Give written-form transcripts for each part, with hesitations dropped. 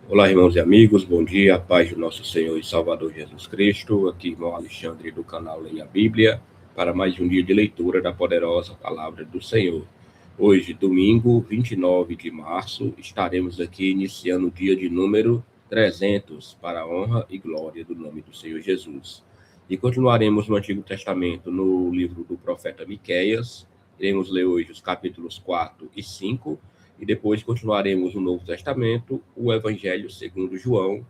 Olá, irmãos e amigos, bom dia, a paz do nosso Senhor e Salvador Jesus Cristo. Aqui, irmão Alexandre, do canal Leia a Bíblia, para mais um dia de leitura da poderosa palavra do Senhor. Hoje, domingo, 29 de março, estaremos aqui iniciando o dia de número 300, para a honra e glória do nome do Senhor Jesus. E continuaremos no Antigo Testamento, no livro do profeta Miqueias. Iremos ler hoje os capítulos 4 e 5, e depois continuaremos no Novo Testamento, o Evangelho segundo João.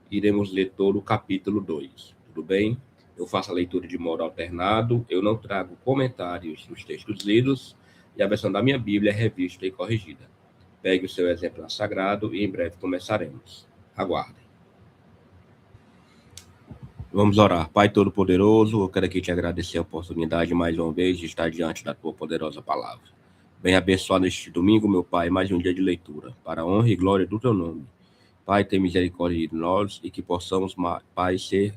Iremos ler todo o capítulo 2. Tudo bem? Eu faço a leitura de modo alternado, eu não trago comentários nos textos lidos, e a versão da minha Bíblia é revista e corrigida. Pegue o seu exemplar sagrado e em breve começaremos. Aguardem. Vamos orar. Pai Todo-Poderoso, eu quero aqui te agradecer a oportunidade mais uma vez de estar diante da tua poderosa palavra. Venha abençoar neste domingo, meu Pai, mais um dia de leitura, para a honra e glória do teu nome. Pai, tem misericórdia de nós e que possamos, Pai, ser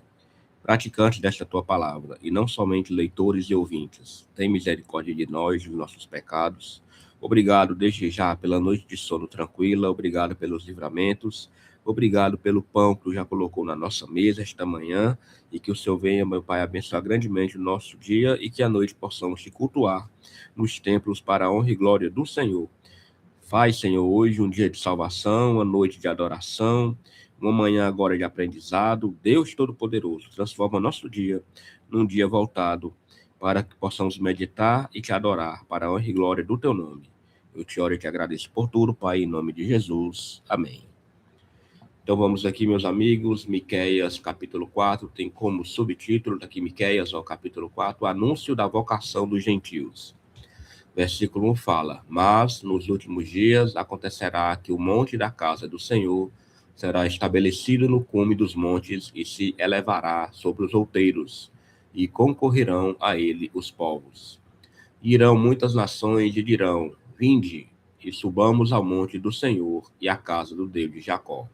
praticantes desta tua palavra, e não somente leitores e ouvintes. Tem misericórdia de nós, dos nossos pecados. Obrigado desde já pela noite de sono tranquila, obrigado pelos livramentos, obrigado pelo pão que tu já colocou na nossa mesa esta manhã, e que o Senhor venha, meu Pai, abençoar grandemente o nosso dia, e que à noite possamos te cultuar nos templos para a honra e glória do Senhor. Faz, Senhor, hoje um dia de salvação, uma noite de adoração, uma manhã agora de aprendizado. Deus Todo-Poderoso, transforma nosso dia num dia voltado para que possamos meditar e te adorar para a honra e glória do teu nome. Eu te oro e te agradeço por tudo, Pai, em nome de Jesus. Amém. Então vamos aqui, meus amigos, Miqueias, capítulo 4, tem como subtítulo daqui, Miqueias, capítulo 4, anúncio da vocação dos gentios. Versículo 1 fala: Mas nos últimos dias acontecerá que o monte da casa do Senhor será estabelecido no cume dos montes e se elevará sobre os outeiros, e concorrerão a ele os povos. Irão muitas nações e dirão: Vinde, e subamos ao monte do Senhor e à casa do Deus de Jacó,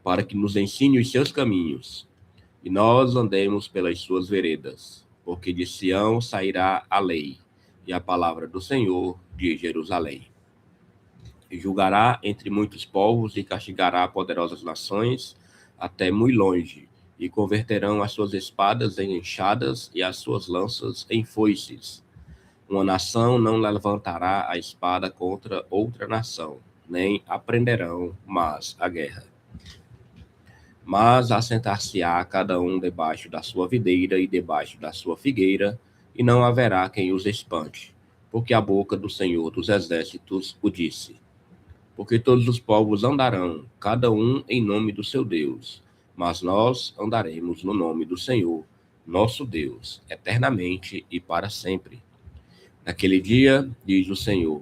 para que nos ensine os seus caminhos, e nós andemos pelas suas veredas, porque de Sião sairá a lei, e a palavra do Senhor de Jerusalém. E julgará entre muitos povos e castigará poderosas nações até muito longe, e converterão as suas espadas em enxadas e as suas lanças em foices. Uma nação não levantará a espada contra outra nação, nem aprenderão mais a guerra. Mas assentar-se-á cada um debaixo da sua videira e debaixo da sua figueira, e não haverá quem os espante, porque a boca do Senhor dos Exércitos o disse. Porque todos os povos andarão, cada um em nome do seu Deus, mas nós andaremos no nome do Senhor, nosso Deus, eternamente e para sempre. Naquele dia, diz o Senhor,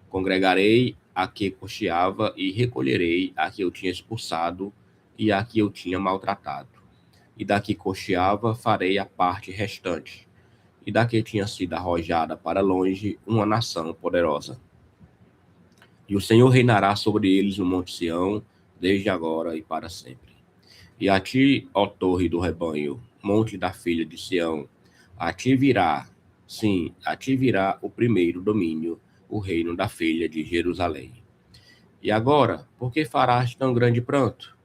congregarei a que cocheava e recolherei a que eu tinha expulsado e a que eu tinha maltratado. E da que cocheava farei a parte restante, e da que tinha sido arrojada para longe uma nação poderosa. E o Senhor reinará sobre eles no monte Sião, desde agora e para sempre. E a ti, ó torre do rebanho, monte da filha de Sião, a ti virá, sim, a ti virá o primeiro domínio, o reino da filha de Jerusalém. E agora, por que farás tão grande pranto?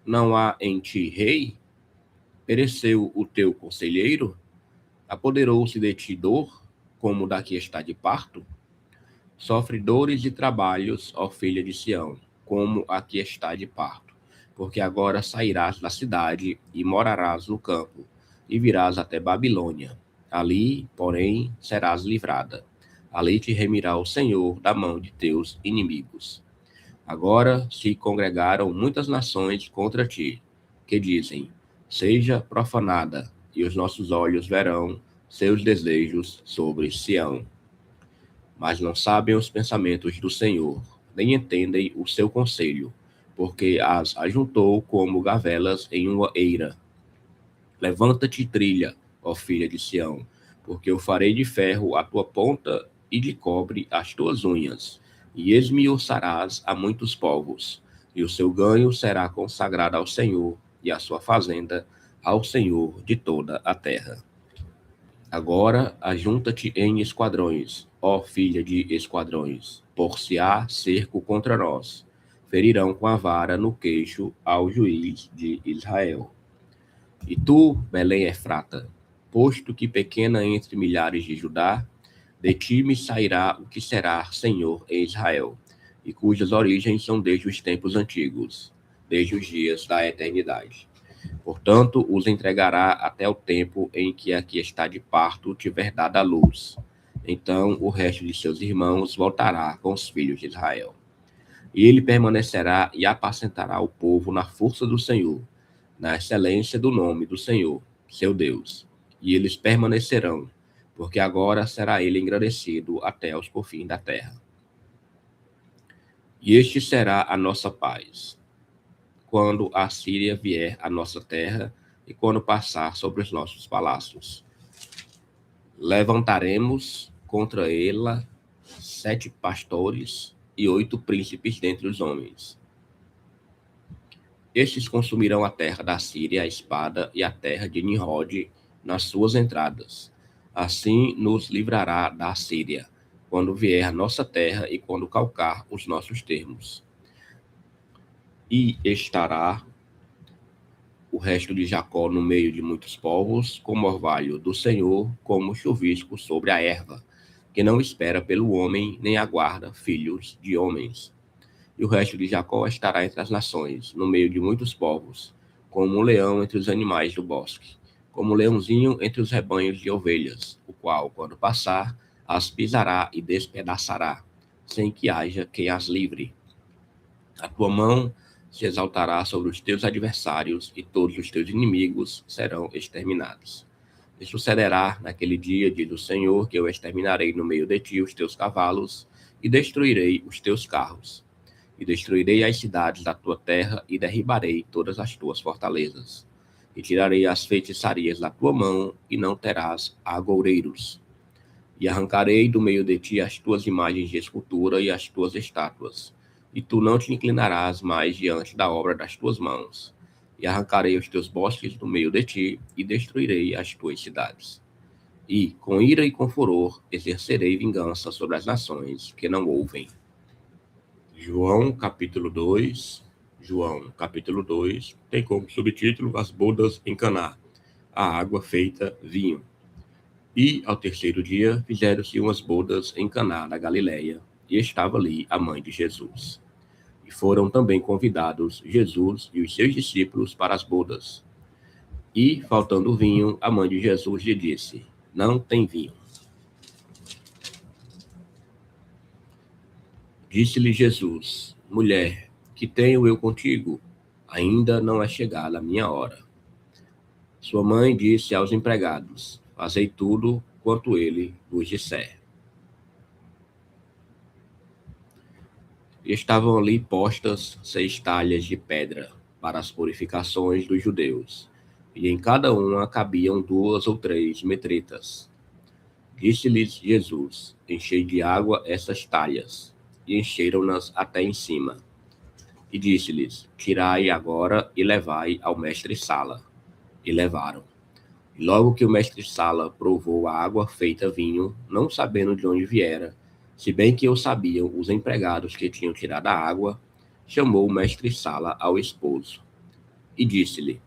Não há em ti rei? Pereceu o teu conselheiro? Apoderou-se de ti dor, como da que está de parto? Sofre dores e trabalhos, ó filha de Sião, como a que está de parto. Porque agora sairás da cidade e morarás no campo, e virás até Babilônia. Ali, porém, serás livrada. Ali te remirá o Senhor da mão de teus inimigos. Agora se congregaram muitas nações contra ti, que dizem: Seja profanada, e os nossos olhos verão seus desejos sobre Sião. Mas não sabem os pensamentos do Senhor, nem entendem o seu conselho, porque as ajuntou como gavelas em uma eira. Levanta-te e trilha, ó filha de Sião, porque eu farei de ferro a tua ponta e de cobre as tuas unhas, e esmiuçarás a muitos povos, e o seu ganho será consagrado ao Senhor, e a sua fazenda ao Senhor de toda a terra. Agora ajunta-te em esquadrões, ó filha de esquadrões, por-se-á cerco contra nós. ferirão com a vara no queixo ao juiz de Israel. E tu, Belém Efrata, posto que pequena entre milhares de Judá, de ti me sairá o que será Senhor em Israel, e cujas origens são desde os tempos antigos, desde os dias da eternidade. Portanto, os entregará até o tempo em que a que está de parto tiver dado à luz. Então, o resto de seus irmãos voltará com os filhos de Israel. E ele permanecerá e apacentará o povo na força do Senhor, na excelência do nome do Senhor, seu Deus. E eles permanecerão, porque agora será ele engrandecido até os confins da terra. E este será a nossa paz, quando a Síria vier à nossa terra e quando passar sobre os nossos palácios. Levantaremos contra ela 7 pastores e 8 príncipes dentre os homens. Estes consumirão a terra da Síria a espada e a terra de Nimrod nas suas entradas. Assim nos livrará da Síria, quando vier a nossa terra e quando calcar os nossos termos. E estará o resto de Jacó no meio de muitos povos, como orvalho do Senhor, como chuvisco sobre a erva, que não espera pelo homem, nem aguarda filhos de homens. E o resto de Jacó estará entre as nações, no meio de muitos povos, como um leão entre os animais do bosque, como um leãozinho entre os rebanhos de ovelhas, o qual, quando passar, as pisará e despedaçará, sem que haja quem as livre. A tua mão se exaltará sobre os teus adversários, e todos os teus inimigos serão exterminados. E sucederá naquele dia, diz o Senhor, que eu exterminarei no meio de ti os teus cavalos, e destruirei os teus carros. E destruirei as cidades da tua terra, e derribarei todas as tuas fortalezas. E tirarei as feitiçarias da tua mão, e não terás agoureiros. E arrancarei do meio de ti as tuas imagens de escultura e as tuas estátuas. E tu não te inclinarás mais diante da obra das tuas mãos. E arrancarei os teus bosques do meio de ti, e destruirei as tuas cidades. E, com ira e com furor, exercerei vingança sobre as nações que não ouvem. João, capítulo 2. João, capítulo 2, tem como subtítulo As bodas em Caná, a água feita vinho. E, ao terceiro dia, fizeram-se umas bodas em Caná da Galileia, e estava ali a mãe de Jesus. E foram também convidados Jesus e os seus discípulos para as bodas. E, faltando vinho, a mãe de Jesus lhe disse: Não tem vinho. Disse-lhe Jesus: Mulher, que tenho eu contigo? Ainda não é chegada a minha hora. Sua mãe disse aos empregados: Fazei tudo quanto ele vos disser. E estavam ali postas 6 talhas de pedra para as purificações dos judeus, e em cada uma cabiam 2 ou 3 metretas. Disse-lhes Jesus: Enchei de água essas talhas. E encheram-nas até em cima. E disse-lhes: Tirai agora e levai ao mestre-sala. E levaram. E logo que o mestre-sala provou a água feita vinho, não sabendo de onde viera, se bem que o sabiam os empregados que tinham tirado a água, chamou o mestre-sala ao esposo. E disse-lhe: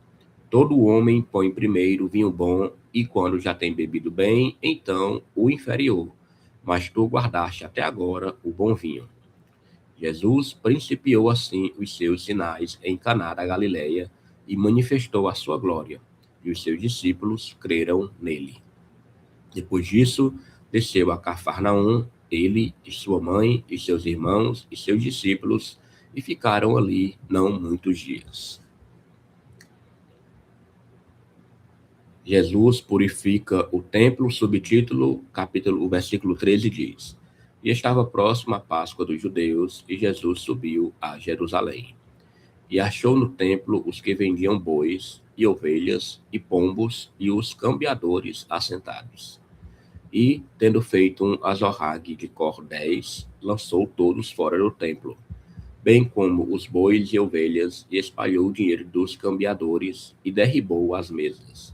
Todo homem põe primeiro o vinho bom, e quando já tem bebido bem, então o inferior. Mas tu guardaste até agora o bom vinho. Jesus principiou assim os seus sinais em Caná da Galileia e manifestou a sua glória, e os seus discípulos creram nele. Depois disso, desceu a Cafarnaum, ele e sua mãe, e seus irmãos e seus discípulos, e ficaram ali não muitos dias. Jesus purifica o templo, subtítulo, o versículo 13 diz: E estava próxima a Páscoa dos judeus, e Jesus subiu a Jerusalém. E achou no templo os que vendiam bois, e ovelhas, e pombos, e os cambiadores assentados. E, tendo feito um azorrague de cordéis, lançou todos fora do templo, bem como os bois e ovelhas, e espalhou o dinheiro dos cambiadores, e derribou as mesas.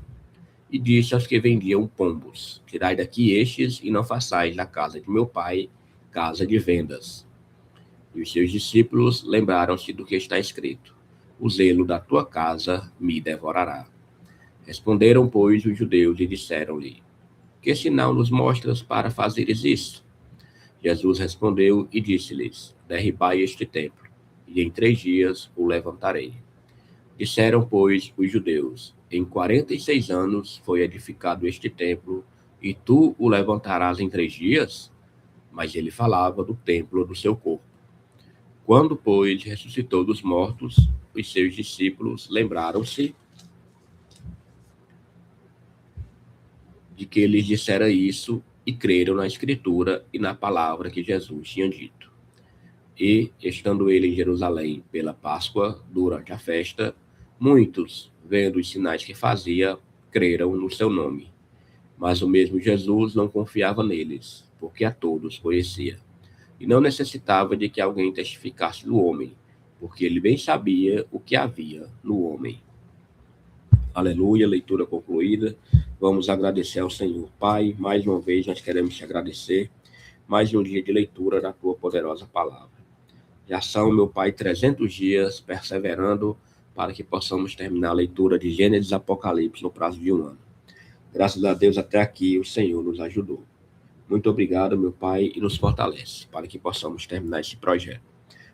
E disse aos que vendiam pombos: Tirai daqui estes, e não façais da casa de meu pai casa de vendas. E os seus discípulos lembraram-se do que está escrito: o zelo da tua casa me devorará. Responderam, pois, os judeus e disseram-lhe: que sinal nos mostras para fazeres isso? Jesus respondeu e disse-lhes: derribai este templo, e em 3 dias o levantarei. Disseram, pois, os judeus: em 46 anos foi edificado este templo, e tu o levantarás em 3 dias? Mas ele falava do templo do seu corpo. Quando, pois, ressuscitou dos mortos, os seus discípulos lembraram-se de que lhes dissera isso e creram na Escritura e na palavra que Jesus tinha dito. E, estando ele em Jerusalém pela Páscoa, durante a festa, muitos, vendo os sinais que fazia, creram no seu nome. Mas o mesmo Jesus não confiava neles, porque a todos conhecia. E não necessitava de que alguém testificasse do homem, porque ele bem sabia o que havia no homem. Aleluia, leitura concluída. Vamos agradecer ao Senhor. Pai, mais uma vez nós queremos te agradecer. Mais um dia de leitura da tua poderosa palavra. Já são, meu Pai, 300 dias perseverando para que possamos terminar a leitura de Gênesis e Apocalipse no prazo de 1 ano. Graças a Deus, até aqui o Senhor nos ajudou. Muito obrigado, meu Pai, e nos fortalece para que possamos terminar esse projeto.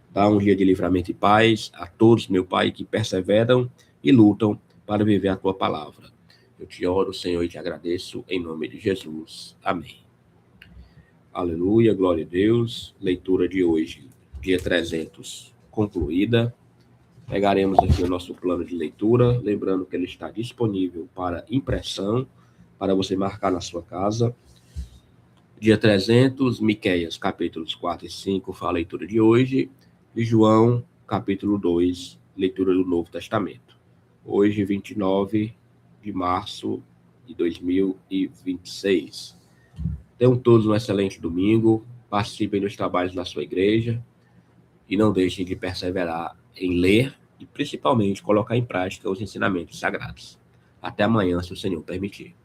Dá um dia de livramento e paz a todos, meu Pai, que perseveram e lutam para viver a tua palavra. Eu te oro, Senhor, e te agradeço em nome de Jesus. Amém. Aleluia, glória a Deus. Leitura de hoje, dia 300, concluída. Pegaremos aqui o nosso plano de leitura, lembrando que ele está disponível para impressão, para você marcar na sua casa. Dia 300, Miqueias, capítulos 4 e 5, foi a leitura de hoje. E João, capítulo 2, leitura do Novo Testamento. Hoje, 29 de março de 2026. Tenham todos um excelente domingo, participem dos trabalhos da sua igreja e não deixem de perseverar em ler e, principalmente, colocar em prática os ensinamentos sagrados. Até amanhã, se o Senhor permitir.